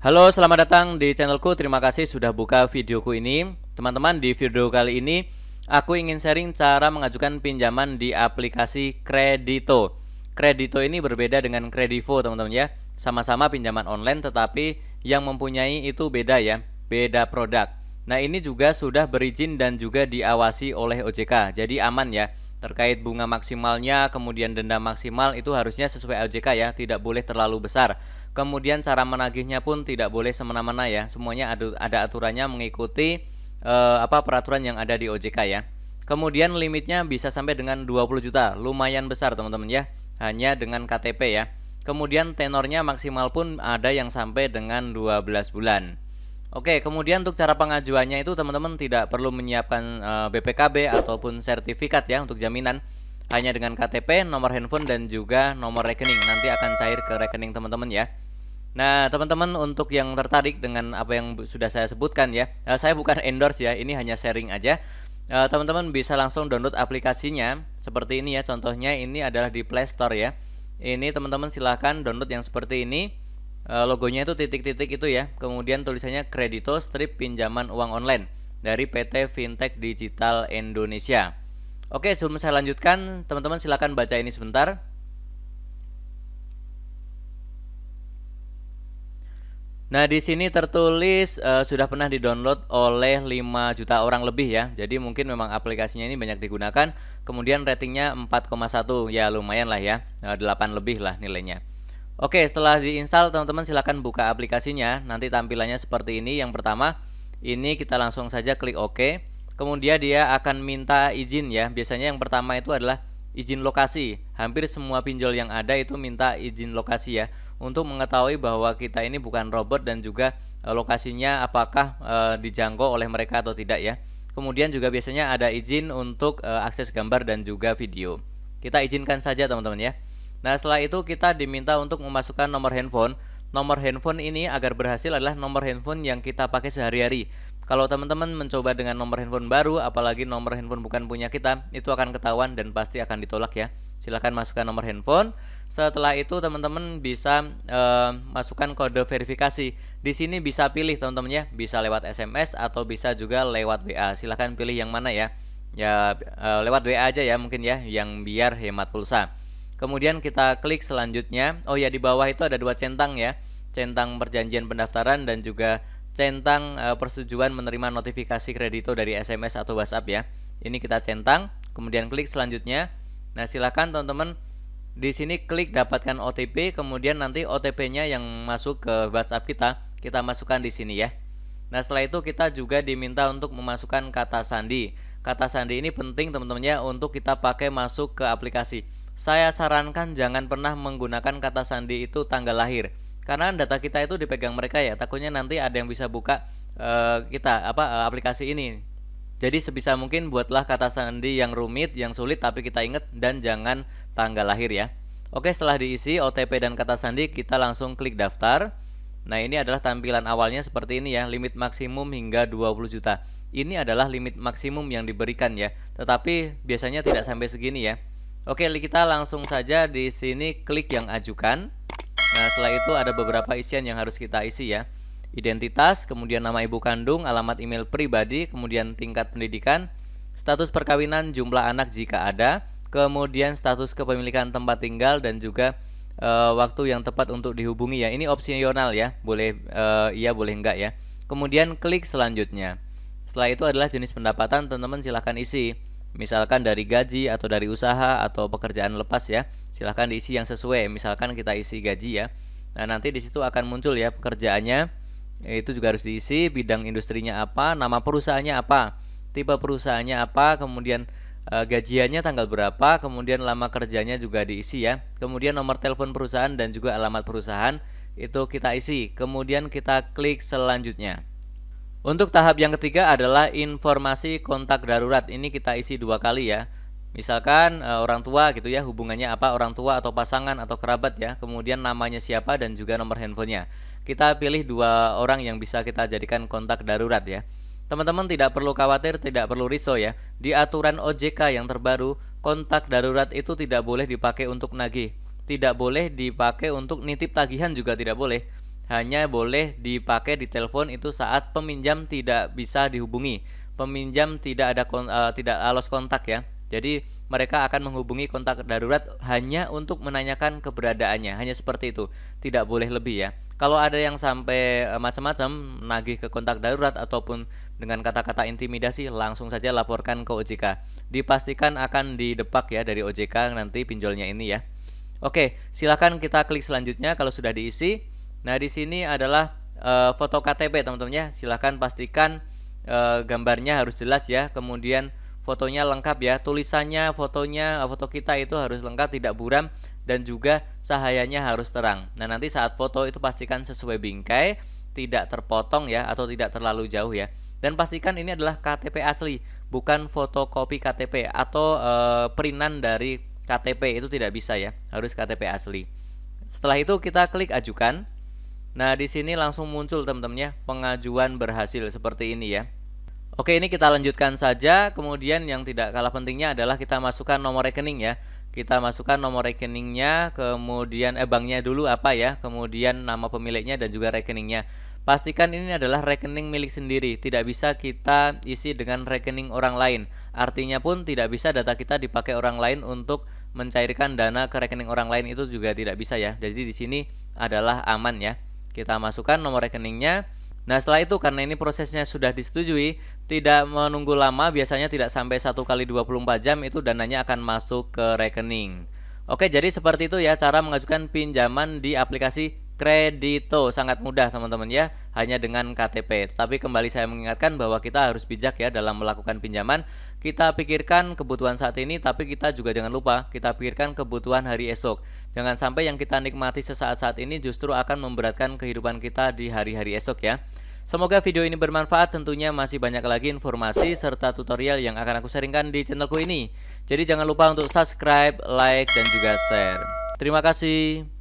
Halo, selamat datang di channelku. Terima kasih sudah buka videoku ini. Teman-teman, di video kali ini aku ingin sharing cara mengajukan pinjaman di aplikasi Kredito. Kredito ini berbeda dengan Kredivo, teman-teman ya. Sama-sama pinjaman online, tetapi yang mempunyai itu beda ya, beda produk. Nah, ini juga sudah berizin dan juga diawasi oleh OJK. Jadi aman ya. Terkait bunga maksimalnya, kemudian denda maksimal itu harusnya sesuai OJK ya, tidak boleh terlalu besar. Kemudian cara menagihnya pun tidak boleh semena-mena ya. Semuanya ada aturannya mengikuti peraturan yang ada di OJK ya. Kemudian limitnya bisa sampai dengan 20 juta. Lumayan besar teman-teman ya. Hanya dengan KTP ya. Kemudian tenornya maksimal pun ada yang sampai dengan 12 bulan. Oke, kemudian untuk cara pengajuannya itu teman-teman tidak perlu menyiapkan BPKB ataupun sertifikat ya untuk jaminan. Hanya dengan KTP, nomor handphone dan juga nomor rekening. Nanti akan cair ke rekening teman-teman ya. Nah, teman-teman untuk yang tertarik dengan apa yang sudah saya sebutkan ya, saya bukan endorse ya, ini hanya sharing aja. Teman-teman bisa langsung download aplikasinya seperti ini ya. Contohnya ini adalah di Play Store ya. Ini teman-teman silahkan download yang seperti ini. Logonya itu titik-titik itu ya. Kemudian tulisannya Kredito Strip Pinjaman Uang Online dari PT Fintech Digital Indonesia. Oke, sebelum saya lanjutkan, teman-teman silakan baca ini sebentar. Nah, di sini tertulis sudah pernah didownload oleh 5 juta orang lebih ya. Jadi mungkin memang aplikasinya ini banyak digunakan. Kemudian ratingnya 4,1, ya lumayan lah ya. 8 lebih lah nilainya. Oke, setelah diinstal teman-teman silakan buka aplikasinya. Nanti tampilannya seperti ini. Yang pertama, ini kita langsung saja klik OK. Kemudian dia akan minta izin ya. Biasanya yang pertama itu adalah izin lokasi. Hampir semua pinjol yang ada itu minta izin lokasi ya, untuk mengetahui bahwa kita ini bukan robot dan juga lokasinya apakah dijangkau oleh mereka atau tidak ya. Kemudian juga biasanya ada izin untuk akses gambar dan juga video. Kita izinkan saja teman-teman ya. Nah, setelah itu kita diminta untuk memasukkan nomor handphone. Nomor handphone ini agar berhasil adalah nomor handphone yang kita pakai sehari-hari. Kalau teman-teman mencoba dengan nomor handphone baru, apalagi nomor handphone bukan punya kita, itu akan ketahuan dan pasti akan ditolak ya. Silahkan masukkan nomor handphone. Setelah itu teman-teman bisa masukkan kode verifikasi. Di sini bisa pilih teman-teman ya, bisa lewat SMS atau bisa juga lewat WA. Silahkan pilih yang mana ya. Ya lewat WA aja ya mungkin ya, yang biar hemat pulsa. Kemudian kita klik selanjutnya. Oh ya, di bawah itu ada dua centang ya. Centang perjanjian pendaftaran dan juga centang persetujuan menerima notifikasi kredito dari SMS atau WhatsApp ya. Ini kita centang, kemudian klik selanjutnya. Nah, silakan teman-teman di sini klik dapatkan OTP, kemudian nanti OTP-nya yang masuk ke WhatsApp kita masukkan di sini ya. Nah, setelah itu kita juga diminta untuk memasukkan kata sandi. Kata sandi ini penting teman-teman ya untuk kita pakai masuk ke aplikasi. Saya sarankan jangan pernah menggunakan kata sandi itu tanggal lahir, karena data kita itu dipegang mereka ya. Takutnya nanti ada yang bisa buka aplikasi ini. Jadi sebisa mungkin buatlah kata sandi yang rumit, yang sulit tapi kita ingat, dan jangan tanggal lahir ya. Oke, setelah diisi OTP dan kata sandi, kita langsung klik daftar. Nah, ini adalah tampilan awalnya seperti ini ya, limit maksimum hingga 20 juta. Ini adalah limit maksimum yang diberikan ya, tetapi biasanya tidak sampai segini ya. Oke, kita langsung saja di sini klik yang ajukan. Nah, setelah itu ada beberapa isian yang harus kita isi ya. Identitas, kemudian nama ibu kandung, alamat email pribadi, kemudian tingkat pendidikan, status perkawinan, jumlah anak jika ada, kemudian status kepemilikan tempat tinggal dan juga waktu yang tepat untuk dihubungi ya. Ini opsional ya, boleh iya boleh enggak ya. Kemudian klik selanjutnya. Setelah itu adalah jenis pendapatan, teman-teman silahkan isi. Misalkan dari gaji atau dari usaha atau pekerjaan lepas ya. Silahkan diisi yang sesuai. Misalkan kita isi gaji ya. Nah, nanti di situ akan muncul ya pekerjaannya. Itu juga harus diisi, bidang industrinya apa, nama perusahaannya apa, tipe perusahaannya apa, kemudian gajiannya tanggal berapa, kemudian lama kerjanya juga diisi ya. Kemudian nomor telepon perusahaan dan juga alamat perusahaan itu kita isi. Kemudian kita klik selanjutnya. Untuk tahap yang ketiga adalah informasi kontak darurat. Ini kita isi 2 kali ya. Misalkan orang tua gitu ya, hubungannya apa, orang tua atau pasangan atau kerabat ya. Kemudian namanya siapa dan juga nomor handphonenya. Kita pilih 2 orang yang bisa kita jadikan kontak darurat ya. Teman-teman tidak perlu khawatir, tidak perlu risau ya. Di aturan OJK yang terbaru, kontak darurat itu tidak boleh dipakai untuk nagih, tidak boleh dipakai untuk nitip tagihan juga tidak boleh. hanya boleh dipakai di telepon itu saat peminjam tidak bisa dihubungi, peminjam tidak ada tidak lost kontak ya. Jadi mereka akan menghubungi kontak darurat hanya untuk menanyakan keberadaannya, hanya seperti itu, tidak boleh lebih ya. Kalau ada yang sampai macam-macam nagih ke kontak darurat ataupun dengan kata-kata intimidasi, langsung saja laporkan ke OJK. Dipastikan akan didepak ya dari OJK nanti pinjolnya ini ya. Oke, silakan kita klik selanjutnya kalau sudah diisi. Nah, di sini adalah foto KTP teman-teman ya. Silakan pastikan gambarnya harus jelas ya. Kemudian fotonya lengkap ya. Tulisannya, fotonya, foto kita itu harus lengkap, tidak buram, dan juga cahayanya harus terang. Nah, nanti saat foto itu pastikan sesuai bingkai, tidak terpotong ya, atau tidak terlalu jauh ya. Dan pastikan ini adalah KTP asli, bukan fotokopi KTP atau printan dari KTP, itu tidak bisa ya, harus KTP asli. Setelah itu kita klik ajukan. Nah, di sini langsung muncul teman-teman ya, pengajuan berhasil seperti ini ya. Oke, ini kita lanjutkan saja. Kemudian yang tidak kalah pentingnya adalah kita masukkan nomor rekening ya. Kita masukkan nomor rekeningnya, kemudian banknya dulu apa ya, kemudian nama pemiliknya dan juga rekeningnya. Pastikan ini adalah rekening milik sendiri, tidak bisa kita isi dengan rekening orang lain. Artinya pun tidak bisa data kita dipakai orang lain untuk mencairkan dana ke rekening orang lain, itu juga tidak bisa ya. Jadi di sini adalah aman ya. Kita masukkan nomor rekeningnya. Nah, setelah itu karena ini prosesnya sudah disetujui, tidak menunggu lama, biasanya tidak sampai 1 kali 24 jam itu dananya akan masuk ke rekening. Oke, jadi seperti itu ya cara mengajukan pinjaman di aplikasi Kredito. Sangat mudah teman-teman ya, hanya dengan KTP. Tapi kembali saya mengingatkan bahwa kita harus bijak ya dalam melakukan pinjaman. Kita pikirkan kebutuhan saat ini, tapi kita juga jangan lupa kita pikirkan kebutuhan hari esok. Jangan sampai yang kita nikmati sesaat saat ini justru akan memberatkan kehidupan kita di hari-hari esok ya. Semoga video ini bermanfaat, tentunya masih banyak lagi informasi serta tutorial yang akan aku sharingkan di channelku ini. Jadi jangan lupa untuk subscribe, like, dan juga share. Terima kasih.